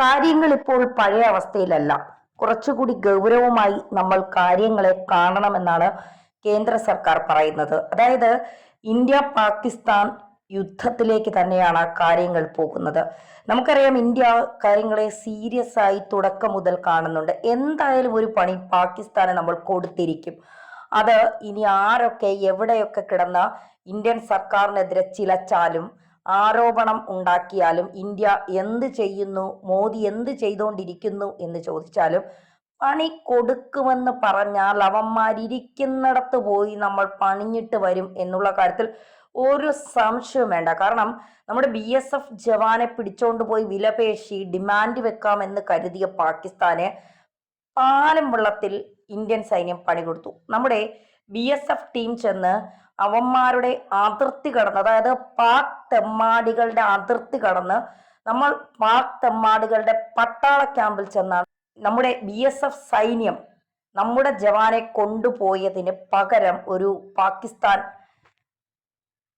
കാര്യങ്ങൾ ഇപ്പോൾ പഴയ അവസ്ഥയിലല്ല. കുറച്ചുകൂടി ഗൗരവമായി നമ്മൾ കാര്യങ്ങളെ കാണണമെന്നാണ് കേന്ദ്ര സർക്കാർ പറയുന്നത്. അതായത് ഇന്ത്യ പാകിസ്ഥാൻ യുദ്ധത്തിലേക്ക് തന്നെയാണ് കാര്യങ്ങൾ പോകുന്നത്. നമുക്കറിയാം, ഇന്ത്യ കാര്യങ്ങളെ സീരിയസ് ആയി തുടക്കം മുതൽ കാണുന്നുണ്ട്. എന്തായാലും ഒരു പണി പാകിസ്ഥാന് നമ്മൾ കൊടുത്തിരിക്കും. അത് ഇനി ആരൊക്കെ എവിടെയൊക്കെ കിടന്ന് ഇന്ത്യൻ സർക്കാരിനെതിരെ ചിലച്ചാലും ആരോപണം ഉണ്ടാക്കിയാലും ഇന്ത്യ എന്ത് ചെയ്യുന്നു, മോദി എന്ത് ചെയ്തുകൊണ്ടിരിക്കുന്നു എന്ന് ചോദിച്ചാലും പണി കൊടുക്കുമെന്ന് പറഞ്ഞാൽ അവന്മാരിയ്ക്കുന്നിടത്ത് പോയി നമ്മൾ പണിഞ്ഞിട്ട് വരും എന്നുള്ള കാര്യത്തിൽ ഒരു സംശയവും വേണ്ട. കാരണം നമ്മുടെ BSF ജവാനെ പിടിച്ചോണ്ട് പോയി വിലപേശി ഡിമാൻഡ് വെക്കാമെന്ന് കരുതിയ പാകിസ്ഥാന് പാലം വെള്ളത്തിൽ ഇന്ത്യൻ സൈന്യം പണി കൊടുത്തു. നമ്മുടെ BSF ടീം ചെന്ന് അവന്മാരുടെ അതിർത്തി കടന്ന്, അതായത് പാക് തെമ്മാടികളുടെ അതിർത്തി കടന്ന് നമ്മൾ പാക് തെമ്മാടികളുടെ പട്ടാള ക്യാമ്പിൽ ചെന്നാണ് നമ്മുടെ BSF സൈന്യം നമ്മുടെ ജവാനെ കൊണ്ടുപോയതിന് പകരം ഒരു പാകിസ്ഥാൻ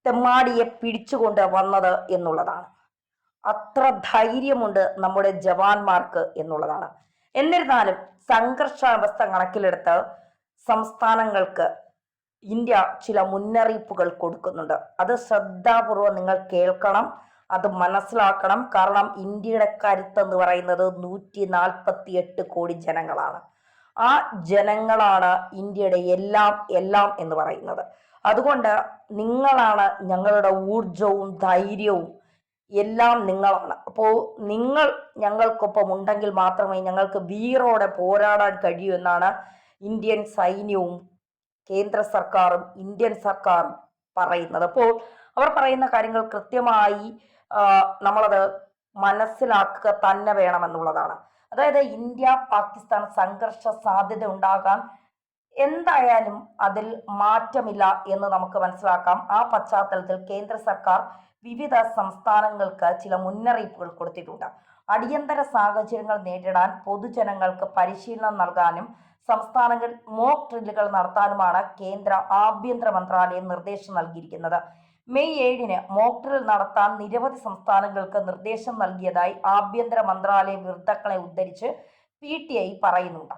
തെമ്മാടിയെ പിടിച്ചുകൊണ്ട് വന്നത് എന്നുള്ളതാണ്. അത്ര ധൈര്യമുണ്ട് നമ്മുടെ ജവാന്മാർക്ക് എന്നുള്ളതാണ്. എന്നിരുന്നാലും സംഘർഷാവസ്ഥ കണക്കിലെടുത്ത് സംസ്ഥാനങ്ങൾക്ക് ഇന്ത്യ ചില മുന്നറിയിപ്പുകൾ കൊടുക്കുന്നുണ്ട്. അത് ശ്രദ്ധാപൂർവം നിങ്ങൾ കേൾക്കണം, അത് മനസ്സിലാക്കണം. കാരണം ഇന്ത്യയുടെ കരുത്തെന്ന് പറയുന്നത് 148 കോടി ജനങ്ങളാണ്. ആ ജനങ്ങളാണ് ഇന്ത്യയുടെ എല്ലാം എല്ലാം എന്ന് പറയുന്നത്. അതുകൊണ്ട് നിങ്ങളാണ് ഞങ്ങളുടെ ഊർജവും ധൈര്യവും എല്ലാം നിങ്ങളാണ്. അപ്പോൾ നിങ്ങൾ ഞങ്ങൾക്കൊപ്പം ഉണ്ടെങ്കിൽ മാത്രമേ ഞങ്ങൾക്ക് വീറോടെ പോരാടാൻ കഴിയൂ എന്നാണ് ഇന്ത്യൻ സൈന്യവും കേന്ദ്ര സർക്കാരും ഇന്ത്യൻ സർക്കാരും പറയുന്നത്. അപ്പോൾ അവർ പറയുന്ന കാര്യങ്ങൾ കൃത്യമായി നമ്മളത് മനസ്സിലാക്കുക തന്നെ വേണമെന്നുള്ളതാണ്. അതായത് ഇന്ത്യ പാകിസ്ഥാൻ സംഘർഷ സാധ്യത ഉണ്ടാകാൻ എന്തായാലും അതിൽ മാറ്റമില്ല എന്ന് നമുക്ക് മനസ്സിലാക്കാം. ആ പശ്ചാത്തലത്തിൽ കേന്ദ്ര സർക്കാർ വിവിധ സംസ്ഥാനങ്ങൾക്ക് ചില മുന്നറിയിപ്പുകൾ കൊടുത്തിട്ടുണ്ട്. അടിയന്തര സാഹചര്യങ്ങൾ നേരിടാൻ പൊതുജനങ്ങൾക്ക് പരിശീലനം നൽകാനും സംസ്ഥാനങ്ങൾ മോക്ക് ഡ്രില്ലുകൾ നടത്താനുമാണ് കേന്ദ്ര ആഭ്യന്തര മന്ത്രാലയം നിർദ്ദേശം നൽകിയിരിക്കുന്നത്. മെയ് 7-ന് മോക്ക് ഡ്രിൽ നടത്താൻ നിരവധി സംസ്ഥാനങ്ങൾക്ക് നിർദ്ദേശം നൽകിയതായി ആഭ്യന്തര മന്ത്രാലയം വൃത്തങ്ങളെ ഉദ്ധരിച്ച് PTI പറയുന്നുണ്ട്.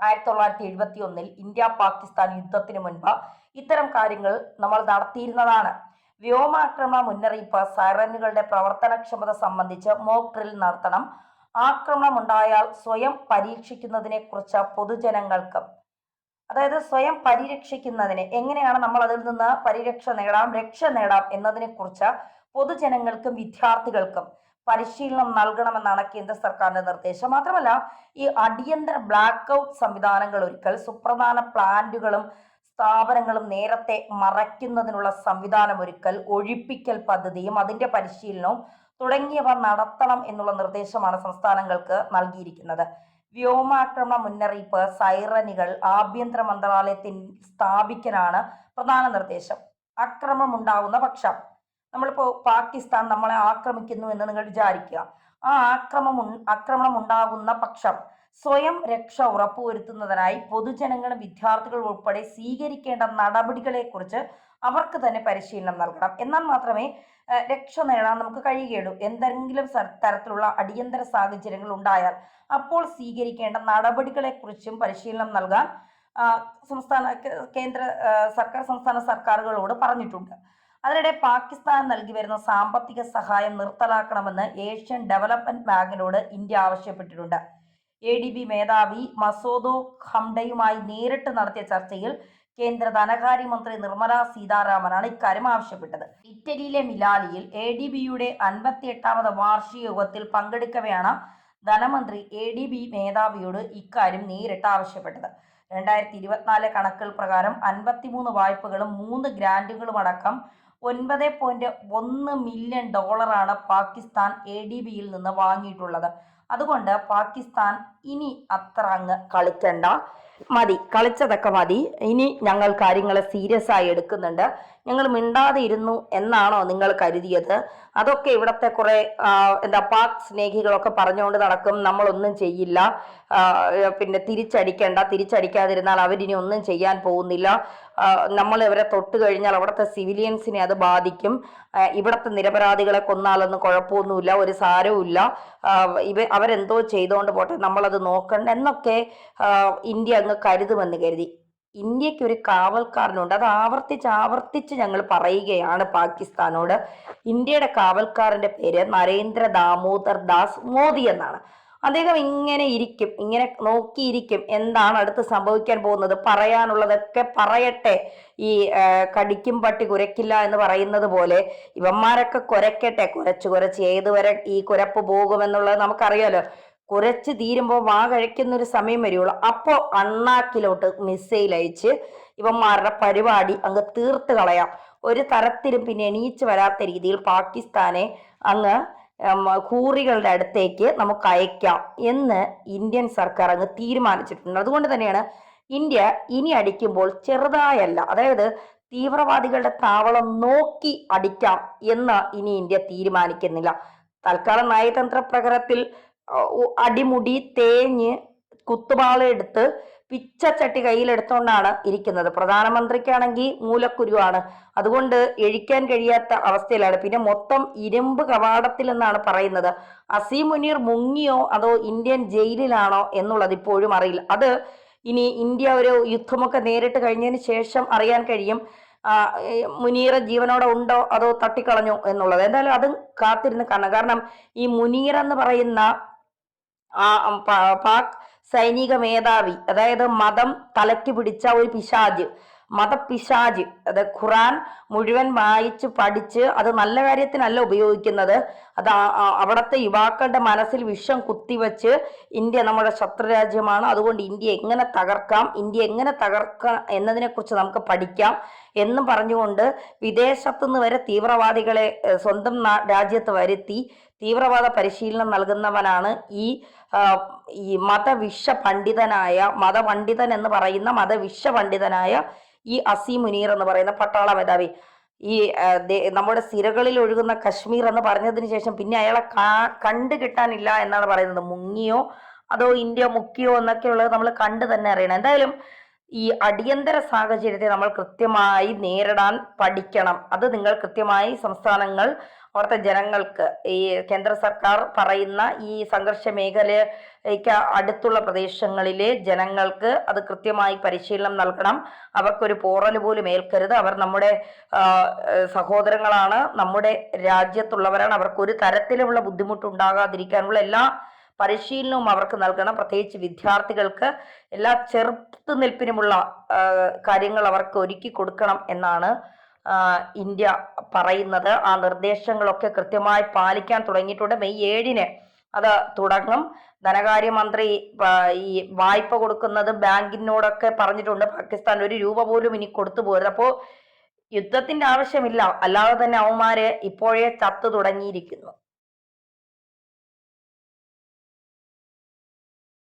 1971-ൽ ഇന്ത്യ പാകിസ്ഥാൻ യുദ്ധത്തിന് മുൻപ് ഇത്തരം കാര്യങ്ങൾ നമ്മൾ നടത്തിയിരുന്നതാണ്. വ്യോമാക്രമണ മുന്നറിയിപ്പ്, സൈറനുകളുടെ പ്രവർത്തനക്ഷമത സംബന്ധിച്ച് മോക്ക് ഡ്രിൽ നടത്തണം. ആക്രമണമുണ്ടായാൽ സ്വയം പരീക്ഷിക്കുന്നതിനെ കുറിച്ച് പൊതുജനങ്ങൾക്ക്, അതായത് സ്വയം പരിരക്ഷിക്കുന്നതിന് എങ്ങനെയാണ് നമ്മൾ അതിൽ നിന്ന് രക്ഷ നേടാം എന്നതിനെ കുറിച്ച് പൊതുജനങ്ങൾക്കും വിദ്യാർത്ഥികൾക്കും പരിശീലനം നൽകണമെന്നാണ് കേന്ദ്ര സർക്കാരിന്റെ നിർദ്ദേശം. മാത്രമല്ല, ഈ അടിയന്തര ബ്ലാക്ക് ഔട്ട് സംവിധാനങ്ങൾ ഒരുക്കൽ, സുപ്രധാന പ്ലാന്റുകളും സ്ഥാപനങ്ങളും നേരത്തെ മറയ്ക്കുന്നതിനുള്ള സംവിധാനം ഒരുക്കൽ, ഒഴിപ്പിക്കൽ പദ്ധതിയും അതിന്റെ പരിശീലനവും തുടങ്ങിയവ നടത്തണം എന്നുള്ള നിർദ്ദേശമാണ് സംസ്ഥാനങ്ങൾക്ക് നൽകിയിരിക്കുന്നത്. വ്യോമാക്രമണ മുന്നറിയിപ്പ് സൈറനുകൾ ആഭ്യന്തര മന്ത്രാലയത്തിൽ സ്ഥാപിക്കാനാണ് പ്രധാന നിർദ്ദേശം. ആക്രമണം ഉണ്ടാകുന്ന പക്ഷം, നമ്മളിപ്പോ പാകിസ്ഥാൻ നമ്മളെ ആക്രമിക്കുന്നു എന്ന് നിങ്ങൾ വിചാരിക്കുക. ആ ആക്രമണം ഉണ്ടാകുന്ന പക്ഷം സ്വയം രക്ഷ ഉറപ്പുവരുത്തുന്നതിനായി പൊതുജനങ്ങളും വിദ്യാർത്ഥികളും ഉൾപ്പെടെ സ്വീകരിക്കേണ്ട നടപടികളെ കുറിച്ച് അവർക്ക് തന്നെ പരിശീലനം നൽകണം. എന്നാൽ മാത്രമേ രക്ഷ നേടാൻ നമുക്ക് കഴിയുകയുള്ളൂ. എന്തെങ്കിലും തരത്തിലുള്ള അടിയന്തര സാഹചര്യങ്ങൾ ഉണ്ടായാൽ അപ്പോൾ സ്വീകരിക്കേണ്ട നടപടികളെ കുറിച്ചും പരിശീലനം നൽകാൻ കേന്ദ്ര സർക്കാർ സംസ്ഥാന സർക്കാരുകളോട് പറഞ്ഞിട്ടുണ്ട്. അതിനിടെ പാകിസ്ഥാൻ നൽകി വരുന്ന സാമ്പത്തിക സഹായം നിർത്തലാക്കണമെന്ന് ഏഷ്യൻ ഡെവലപ്മെന്റ് ബാങ്കിനോട് ഇന്ത്യ ആവശ്യപ്പെട്ടിട്ടുണ്ട്. ADB മേധാവി മസൂദ് ഖംഡയുമായി നേരിട്ട് നടത്തിയ ചർച്ചയിൽ കേന്ദ്ര ധനകാര്യമന്ത്രി നിർമ്മല സീതാരാമനാണ് ഇക്കാര്യം ആവശ്യപ്പെട്ടത്. ഇറ്റലിയിലെ മിലാനിയിൽ ADBയുടെ 58ാമത് വാർഷിക യോഗത്തിൽ പങ്കെടുക്കവെയാണ് ധനമന്ത്രി ADB മേധാവിയോട് ഇക്കാര്യം നേരിട്ട് ആവശ്യപ്പെട്ടത്. 2024 കണക്കുകൾ പ്രകാരം 53 വായ്പകളും 3 ഗ്രാന്റുകളും അടക്കം $9.1 മില്യൺ പാകിസ്ഥാൻ ADBയിൽ നിന്ന് വാങ്ങിയിട്ടുള്ളത്. അതുകൊണ്ട് പാകിസ്ഥാൻ ഇനി അത്ര അങ്ങ് കളിക്കണ്ട, മതി, കളിച്ചതൊക്കെ മതി. ഇനി ഞങ്ങൾ കാര്യങ്ങളെ സീരിയസ് ആയി എടുക്കുന്നുണ്ട്. ഞങ്ങൾ മിണ്ടാതെ ഇരുന്നു എന്നാണോ നിങ്ങൾ കരുതിയത്? അതൊക്കെ ഇവിടത്തെ കുറെ പാക് സ്നേഹികളൊക്കെ പറഞ്ഞുകൊണ്ട് നടക്കും, നമ്മളൊന്നും ചെയ്യില്ല, പിന്നെ തിരിച്ചടിക്കാതിരുന്നാൽ അവരിനി ഒന്നും ചെയ്യാൻ പോകുന്നില്ല, നമ്മൾ ഇവരെ തൊട്ട് കഴിഞ്ഞാൽ അവിടുത്തെ സിവിലിയൻസിനെ അത് ബാധിക്കും, ഇവിടുത്തെ നിരപരാധികളെ കൊന്നാലൊന്നും കുഴപ്പമൊന്നുമില്ല, ഒരു സാരവുമില്ല, അവരെന്തോ ചെയ്തുകൊണ്ട് പോട്ടെ, നമ്മളത് നോക്കണ്ട എന്നൊക്കെ ഇന്ത്യ അങ്ങ് കരുതുമെന്ന് കരുതി. ഇന്ത്യക്ക് ഒരു കാവൽക്കാരനുണ്ട്. അത് ആവർത്തിച്ച് ഞങ്ങൾ പറയുകയാണ് പാകിസ്ഥാനോട്. ഇന്ത്യയുടെ കാവൽക്കാരന്റെ പേര് നരേന്ദ്ര ദാമോദർ ദാസ് മോദി എന്നാണ്. അദ്ദേഹം ഇങ്ങനെ ഇരിക്കും, ഇങ്ങനെ നോക്കിയിരിക്കും എന്താണ് അടുത്ത് സംഭവിക്കാൻ പോകുന്നത്, പറയാനുള്ളതൊക്കെ പറയട്ടെ. ഈ കടിക്കും പട്ടി കുരയ്ക്കില്ല എന്ന് പറയുന്നത് പോലെ ഇവന്മാരൊക്കെ കുരയ്ക്കട്ടെ, കുരച്ച് ഏതുവരെ ഈ കുരപ്പ് പോകുമെന്നുള്ളത് നമുക്കറിയാലോ. കുരച്ച് തീരുമ്പോൾ വാ കഴിക്കുന്നൊരു സമയം വരുള്ളൂ. അപ്പോൾ അണ്ണാക്കിലോട്ട് മിസൈൽ അയച്ച് ഇവന്മാരുടെ പരിപാടി അങ്ങ് തീർത്ത് കളയാം. ഒരു തരത്തിലും പിന്നെ എണീച്ച് വരാത്ത രീതിയിൽ പാകിസ്ഥാനെ അങ്ങ് ഹൂറികളുടെ അടുത്തേക്ക് നമുക്ക് അയക്കാം എന്ന് ഇന്ത്യൻ സർക്കാർ അങ്ങ് തീരുമാനിച്ചിട്ടുണ്ട്. അതുകൊണ്ട് തന്നെയാണ് ഇന്ത്യ ഇനി അടിക്കുമ്പോൾ ചെറുതായല്ല, അതായത് തീവ്രവാദികളുടെ താവളം നോക്കി അടിക്കാം എന്ന് ഇനി ഇന്ത്യ തീരുമാനിക്കുന്നില്ല. തൽക്കാലം നയതന്ത്ര പ്രകാരത്തിൽ അടിമുടി തേഞ്ഞ് കുത്തുപാളെടുത്ത് പിച്ചച്ചട്ടി കയ്യിലെടുത്തോണ്ടാണ് ഇരിക്കുന്നത്. പ്രധാനമന്ത്രിക്കാണെങ്കിൽ മൂലക്കുരുവാണ്, അതുകൊണ്ട് എഴിക്കാൻ കഴിയാത്ത അവസ്ഥയിലാണ്. പിന്നെ മൊത്തം ഇരുമ്പ് കവാടത്തിൽ എന്നാണ് പറയുന്നത്. അസീം മുനീർ മുങ്ങിയോ അതോ ഇന്ത്യൻ ജയിലിലാണോ എന്നുള്ളത് ഇപ്പോഴും അറിയില്ല. അത് ഇനി ഇന്ത്യ ഒരു യുദ്ധമൊക്കെ നേരിട്ട് കഴിഞ്ഞതിന് ശേഷം അറിയാൻ കഴിയും. മുനീർ ജീവനോടെ ഉണ്ടോ അതോ തട്ടിക്കളഞ്ഞോ എന്നുള്ളത്. എന്തായാലും അത് കാത്തിരുന്ന് കാണാം. കാരണം ഈ മുനീർ എന്ന് പറയുന്ന പാക് സൈനിക മേധാവി, അതായത് മതം തലയ്ക്ക് പിടിച്ച ഒരു മതപിശാജ്, അത് ഖുറാൻ മുഴുവൻ വായിച്ച് പഠിച്ച് അത് നല്ല കാര്യത്തിനല്ല ഉപയോഗിക്കുന്നത്, അത് അവിടുത്തെ യുവാക്കളുടെ മനസ്സിൽ വിഷം കുത്തിവെച്ച് ഇന്ത്യ നമ്മുടെ ശത്രുരാജ്യമാണ്, അതുകൊണ്ട് ഇന്ത്യ എങ്ങനെ തകർക്കാം എന്നതിനെക്കുറിച്ച് നമുക്ക് പഠിക്കാം എന്നും പറഞ്ഞുകൊണ്ട് വിദേശത്തുനിന്ന് വരെ തീവ്രവാദികളെ സ്വന്തം രാജ്യത്ത് വരുത്തി തീവ്രവാദ പരിശീലനം നൽകുന്നവനാണ് ഈ മതപണ്ഡിതൻ എന്ന് പറയുന്ന മതവിശ്വ പണ്ഡിതനായ ഈ അസീം മുനീർ എന്ന് പറയുന്ന പട്ടാള മേധാവി. ഈ നമ്മുടെ സിരകളിൽ ഒഴുകുന്ന കശ്മീർ എന്ന് പറഞ്ഞതിന് ശേഷം പിന്നെ അയാളെ കണ്ടു കിട്ടാനില്ല എന്നാണ് പറയുന്നത്. മുങ്ങിയോ അതോ ഇന്ത്യ മുക്കിയോ എന്നൊക്കെയുള്ളത് നമ്മൾ കണ്ടു തന്നെ അറിയണം. എന്തായാലും ഈ അടിയന്തര സാഹചര്യത്തെ നമ്മൾ കൃത്യമായി നേരിടാൻ പഠിക്കണം. അത് നിങ്ങൾ കൃത്യമായി സംസ്ഥാനങ്ങൾ അവിടുത്തെ ജനങ്ങൾക്ക്, ഈ കേന്ദ്ര സർക്കാർ പറയുന്ന ഈ സംഘർഷ മേഖലയ്ക്ക് അടുത്തുള്ള പ്രദേശങ്ങളിലെ ജനങ്ങൾക്ക് അത് കൃത്യമായി പരിശീലനം നൽകണം. അവർക്കൊരു പോറൽ പോലും ഏൽക്കരുത്. അവർ നമ്മുടെ സഹോദരങ്ങളാണ്, നമ്മുടെ രാജ്യത്തുള്ളവരാണ്. അവർക്കൊരു തരത്തിലുള്ള ബുദ്ധിമുട്ടുണ്ടാകാതിരിക്കാനുള്ള എല്ലാ പരിശീലനവും അവർക്ക് നൽകണം. പ്രത്യേകിച്ച് വിദ്യാർത്ഥികൾക്ക് എല്ലാ ചെറുത്തുനിൽപ്പിനുമുള്ള കാര്യങ്ങൾ അവർക്ക് ഒരുക്കി കൊടുക്കണം എന്നാണ് ഇന്ത്യ പറയുന്നത്. ആ നിർദ്ദേശങ്ങളൊക്കെ കൃത്യമായി പാലിക്കാൻ തുടങ്ങിയിട്ടുണ്ട്. മെയ് 7-ന് അത് തുടങ്ങും. ധനകാര്യമന്ത്രി ഈ വായ്പ കൊടുക്കുന്നത് ബാങ്കിനോടൊക്കെ പറഞ്ഞിട്ടുണ്ട്. പാകിസ്ഥാൻ ഒരു രൂപ പോലും ഇനി കൊടുത്തു പോരുത്. അപ്പോൾ യുദ്ധത്തിന്റെ ആവശ്യമില്ല, അല്ലാതെ തന്നെ അവന്മാര് ഇപ്പോഴേ ചത്തു തുടങ്ങിയിരിക്കുന്നു.